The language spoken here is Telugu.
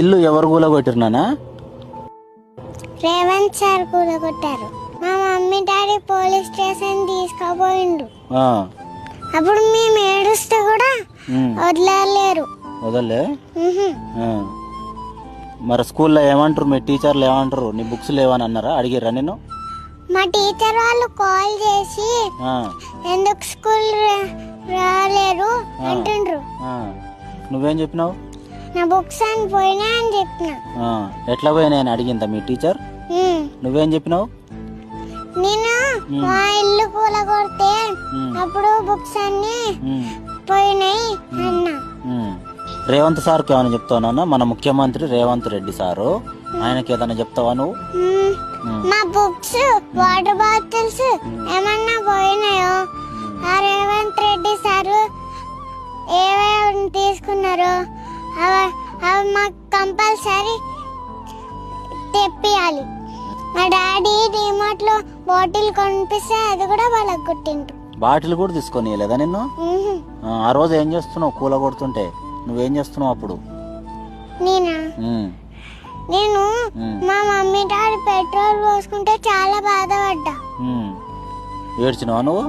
ఇల్లు ఎవరు కూలగొట్టారు నానా? రేవంత్ సార్ కూలగొట్టారు. మా మమ్మీ డాడీ పోలీస్ స్టేషన్ తీసుకుపోయిండు. అప్పుడు మేము ఏడుస్తే కూడా వదలలేరు. వదలే? మరి స్కూల్లో ఏమంటారు? మీ టీచర్లు ఏమంటారు? నీ బుక్స్ లేవని అన్నారా? అడిగిర్రా నేను? మా టీచర్ వాళ్ళు కాల్ చేసి ఎందుకు స్కూల్ రాలేరు అంటుండ్రు. నువ్వేం చెప్పినావు? నా బుక్స్ అని పోయినా అని చెప్పిన. ఎట్లా పోయినాయని అడిగిందా మీ టీచర్? నువ్వేం చెప్పినావు? నేను మా ఇల్లు కూలగొడితే అప్పుడు బుక్స్ అన్ని పోయినాయి అన్నా. రేవంత్ సార్కి ఏమైనా చెప్తావా? మన ముఖ్యమంత్రి రేవంత్ రెడ్డి సారు, ఆయనకి ఏదైనా చెప్తావా నువ్వు? మా బుక్స్ వాటర్ బాటిల్స్ ఏమన్నా పోయినాయో ఆ రేవంత్ రెడ్డి సారు ఏమేమి తీసుకున్నారో అవి మాకు కంపల్సరీ తెప్పియాలి. మా డాడీ డిమార్ట్ లో బాటిల్ కొనిపిస్తే అది కూడా వాళ్ళకి కొట్టిండ్రు. బాటిల్ కూడా తీసుకొని లేదా నిన్ను? ఆ రోజు ఏం చేస్తున్నావు? కూల కొడుతుంటే నువ్వేం చేస్తున్నావు అప్పుడు? నేను మా మమ్మీ డాడీ పెట్రోల్ పోసుకుంటే చాలా బాధపడ్డా. ఏడ్చినావా నువ్వు?